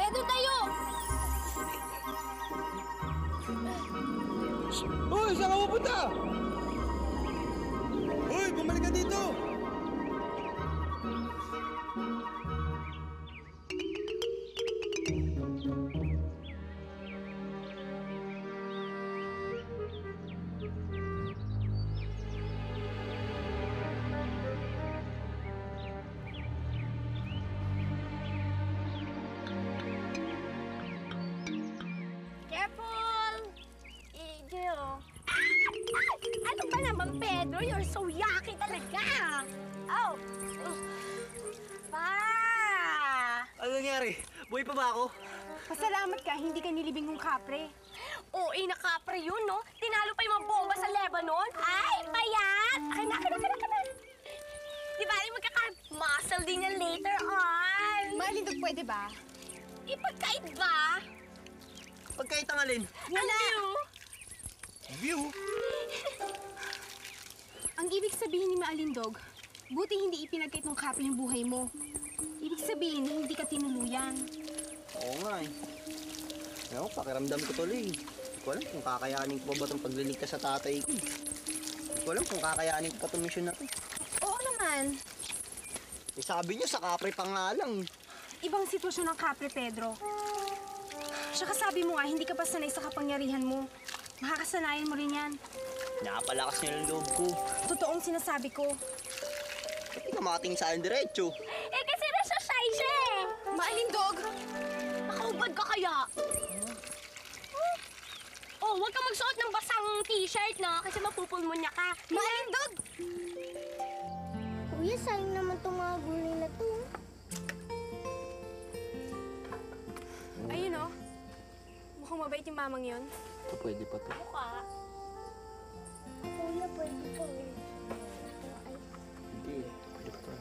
Pedro, tayo! Hoy, saan ka pupunta? Hoy, bumalik ka dito! Careful! Angel! Ano ba naman, Pedro? You're so yucky talaga! Oh! Pa! Ano nangyari? Buhay pa ba ako? Pasalamat ka, hindi ka nilibing ng kapre. Oo, na kapre yun, no? Tinalo pa yung mga bomba sa Lebanon. Ay, payat! Akin na. Di ba, magkaka-muscle din yan later on. Malindog, pwede ba? Ipagkait ba? Pagkait ang alin? Ang view? View? Ang ibig sabihin ni Maalindog, buti hindi ipinagkait ng kapre yung buhay mo. Ibig sabihin, hindi ka tinuluyan. Oo nga eh. Ewan, pakiramdam ko tuloy. Hindi ko alam kung kakayanin ko pa ba itong pagliligtas sa tatay ko. Hindi ko alam kung kakayanin ko pa itong mission na to. Oo naman. Eh, sabi niyo, sa kapre pa nga lang. Ibang sitwasyon ng kapre, Pedro. Tsaka sabi mo nga, hindi ka pa sanay sa kapangyarihan mo. Makakasanayan mo rin yan. Napalakas niyo yung loob ko. Totoong sinasabi ko. Ba't di ka makatingin sa akin diretso? Eh, kasi nasa shy siya eh. Maalindog! Nakaubad ka kaya? Oh, huwag kang magsuot ng basang t-shirt, no? Kasi mapupulmonya ka. Maalindog! Kuya, sayang naman itong mga gulay na to. Ayun oh. Mukhang mabait yung mamang yun. Ito pwede pa to. Mukha. Kuya, pwede po. Ay, Hindi, pwede pa to.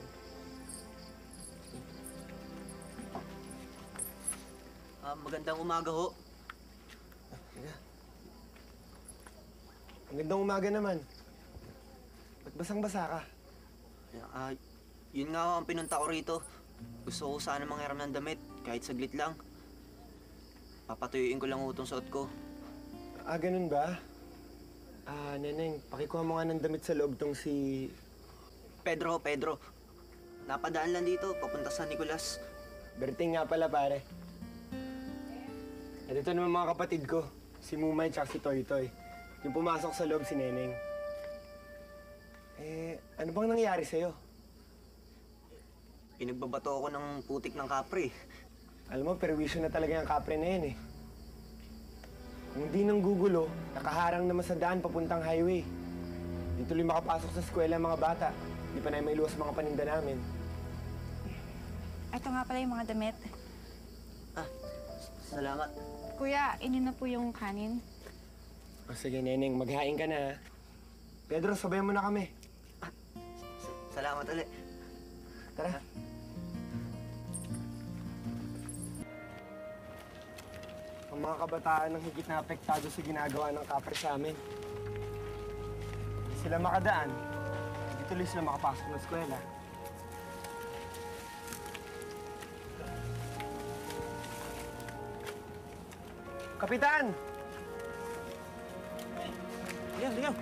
Magandang umaga ho. Magandang umaga naman. Ba't basang-basa ka? Yun nga ho ang pinunta ko rito. Gusto ko sana manghiram ng damit, kahit saglit lang. Papatuyuin ko lang ho itong suot ko. Ganun ba? Neneng, pakikuha mo nga ng damit sa loob tong si... Pedro. Napadaan lang dito, papunta sa Nicolas. Berting nga pala, pare. At ito naman mga kapatid ko, si Mumay at si Toy Toy. Yung pumasok sa loob si Neneng. Ano bang nangyari sa'yo? Pinagbabato ako ng putik ng kapre. Alam mo, perwisyo na talaga yung kapre na yan eh. Kung di nang gugulo, nakaharang naman sa daan papuntang highway. Di tuloy makapasok sa eskwela ang mga bata. Di pa na mailuwas mga paninda namin. Ito nga pala yung mga damit. Salamat. Kuya, inin na po yung kanin. Sige, Neneng, maghain ka na ha. Pedro, sabayan mo na kami. Salamat ulit. Tara. Ang mga kabataan ng higit na apektado sa ginagawa ng kapre sa amin. Hindi sila makadaan. Hindi tuloy sila makapasok ng eskwela. Kapitan! Ligaw.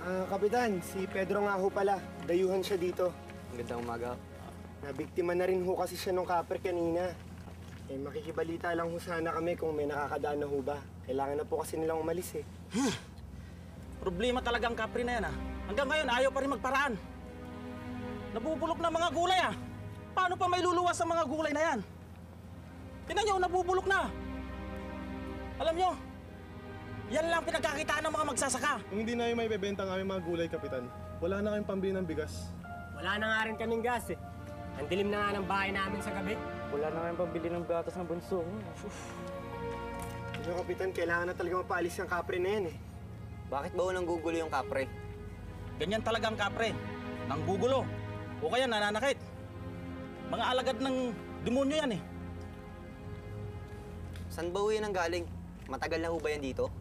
Kapitan, si Pedro nga ho pala. Dayuhan siya dito. Magandang umaga. Nabiktima na rin ho kasi siya nung kapre kanina. Makikibalita lang ho sana kami kung may nakakadaan na ho ba. Kailangan na po kasi nilang umalis eh. Problema talaga ang kapre na yan Hanggang ngayon ayaw pa rin magparaan. Nabubulok na mga gulay Paano pa may luluwas sa mga gulay na yan? Tingnan nyo, nabubulok na. Alam nyo, yan lang pinagkakitaan ng mga magsasaka. Kung hindi namin may bebenta ng aming mga gulay, Kapitan, wala na kayong pambili ng bigas. Wala na nga rin kaming gas eh. Ang dilim na nga ng bahay namin sa gabi. Wala na kayong pambili ng gatas ng bunso. Kapitan, kailangan na talaga mapaalis yung kapre na yan eh. Bakit ba unang gugulo yung kapre? Ganyan talaga ang kapre. Nang gugulo. O kaya nananakit. Mga alagad ng demonyo yan Saan ba yan ang galing? Matagal na ho ba yan dito?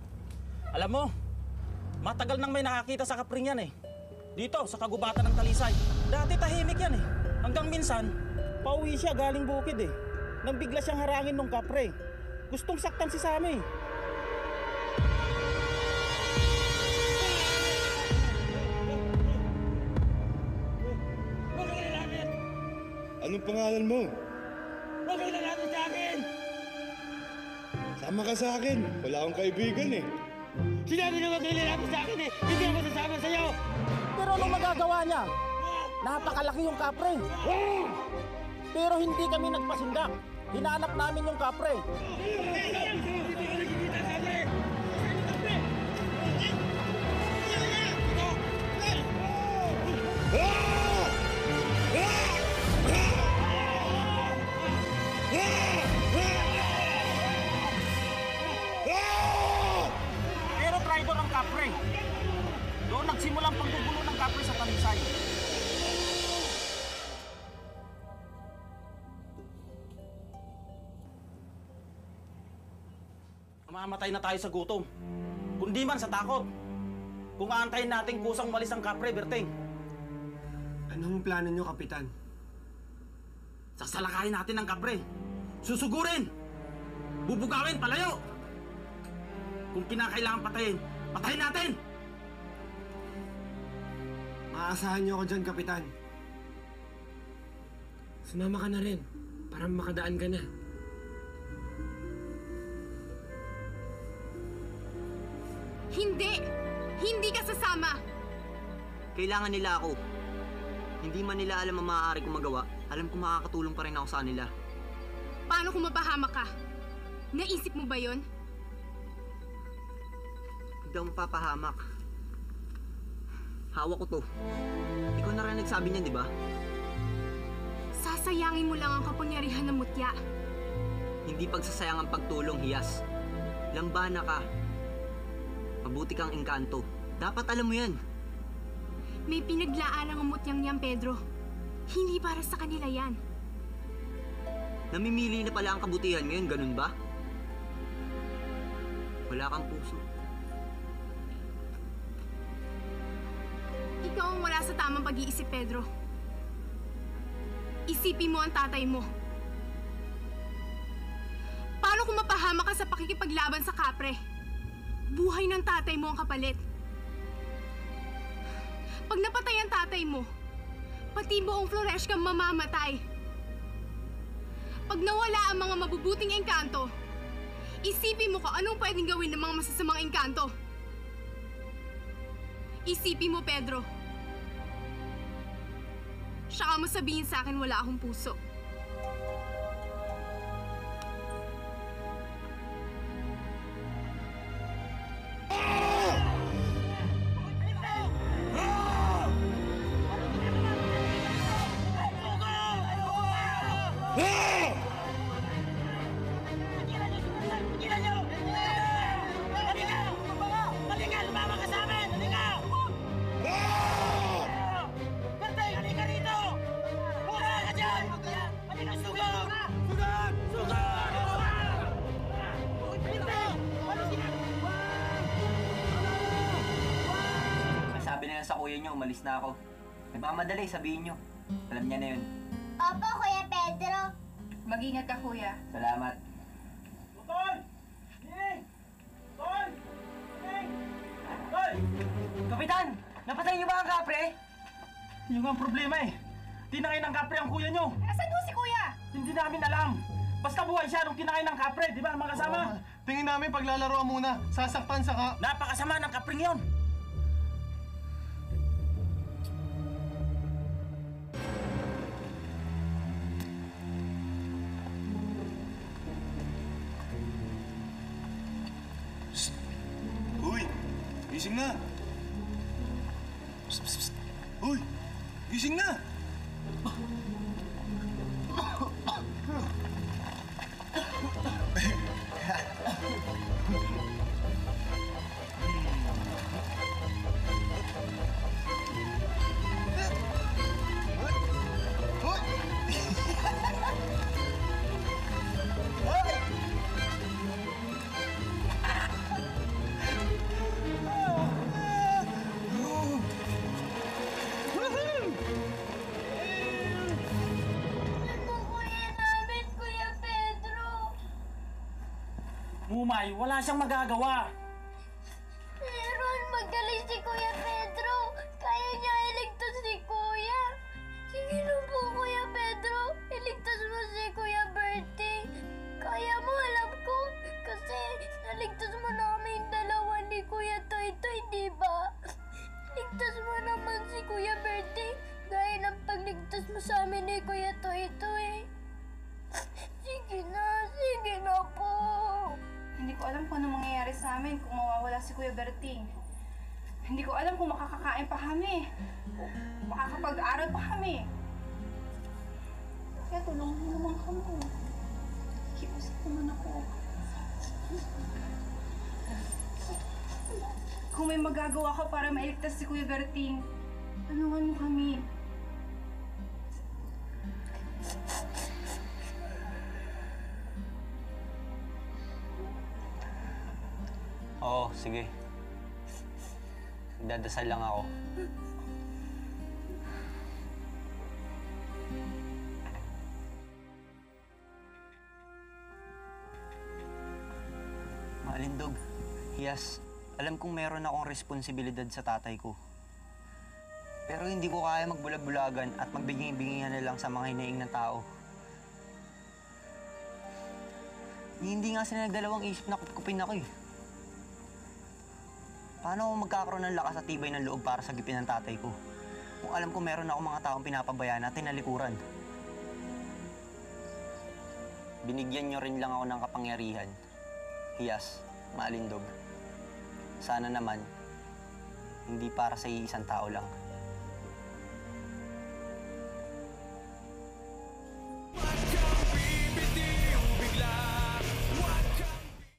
Alam mo, matagal nang may nakakita sa kapring yan Dito, sa kagubatan ng Talisay. Dati tahimik yan Hanggang minsan, Pauwi siya galing bukid eh. Nang bigla siyang harangin ng kapre. Gustong saktan si Sammy. Anong pangalan mo? Huwag kang lalapit sa akin! Sama ka sa akin. Wala akong kaibigan eh. Sinabi na huwag kang lalapit sa akin eh! Hindi ako sasama sa'yo! Pero anong magagawa niya? Napakalaki yung kapre. Pero hindi kami nagpasindak. Hinanap namin yung kapre. Pero traitor ang kapre. Doon nagsimulang paggugulo ng kapre sa Talisay. Mamatay na tayo sa gutom. Kundi man sa takot. Kung aantayin natin kusang umalis ang kapre, Berting. Anong plano nyo, Kapitan? Sasalakayin natin ang kapre. Susugurin! Bubugawin, palayo! Kung kinakailangan patayin, patayin natin! Maaasahan nyo ako dyan, Kapitan. Sumama ka na rin, para makadaan ka na. Hindi! Hindi ka sasama! Kailangan nila ako. Hindi man nila alam ang maaari kong magawa, alam kong makakatulong pa rin ako sa kanila. Paano kung mapahamak ka? Naisip mo ba yon? Hindi ako mapapahamak. Hawak ko to. Ikaw na rin nagsabi niyan, di ba? Sasayangin mo lang ang kapangyarihan ng mutya. Hindi pagsasayang ang pagtulong, Hiyas. Lambana ka. Mabuti kang engkanto. Dapat alam mo yan. May pinaglaan ang mutyang niyan, Pedro. Hindi para sa kanila yan. Namimili na pala ang kabutihan ngayon, ganun ba? Wala kang puso. Ikaw ang wala sa tamang pag-iisip, Pedro. Isipin mo ang tatay mo. Paano kung mapahama ka sa pakikipaglaban sa kapre? Buhay ng tatay mo ang kapalit. Pag napatay ang tatay mo, pati buong Flores kang mamamatay. Pag nawala ang mga mabubuting engkanto, isipin mo kung anong pwedeng gawin ng mga masasamang engkanto. Isipin mo, Pedro. Saka mo sabihin sa akin wala akong puso. Sabi nila sa kuya niyo, umalis na ako. Nagmamadali, sabihin niyo. Alam niya na yun. Opo, Kuya Pedro. Mag-ingat ka, kuya. Salamat. Kapitan! Napatay niyo ba ang kapre? Yung ang problema eh. Tinangay ng kapre ang kuya niyo. Asan mo si kuya? Hindi namin alam. Basta buhay siya nung tinangay ng kapre, di ba mga kasama? Tingin namin paglalaroan muna. Sasaktan saka... Napakasama ng kapre ngayon. Uy! Gising na! Psst, psst, psst. Uy! Gising na! Humay, wala siyang magagawa. Meron, magaling si Kuya Pedro. Kaya niya iligtas si Kuya. Sige na po, Kuya Pedro. Iligtas mo si Kuya Bertie. Kaya mo, alam ko. Kasi naligtas mo namin dalawa ni Kuya Toy Toy, di ba? Ligtas mo naman si Kuya Bertie. Gaya ng pagligtas mo sa amin ni Kuya Toy Toy. Sige na po. Hindi ko alam kung ano mangyayari sa amin kung mawawala si Kuya Berting. Hindi ko alam kung makakakain pa kami. Kung makakapag-aral pa kami. Kaya tulungan mo naman kami. Kiusap naman ako. Kung may magagawa ko para mailigtas si Kuya Berting, tulungan mo kami. Oo, sige. Dadasal lang ako. Maalindog, Hiyas, alam kong meron akong responsibilidad sa tatay ko. Pero hindi ko kaya magbulag-bulagan at magbigay-bigayan na lang sa mga hinaing ng tao. Hindi nga sila nagdalawang isip na kupkupin ako eh. Paano ako magkakaroon ng lakas at tibay ng loob para sagipin ng tatay ko? Kung alam ko meron akong mga taong pinapabayaan at tinalikuran. Binigyan niyo rin lang ako ng kapangyarihan. Hiyas, Maalindog. Sana naman, hindi para sa iisang tao lang.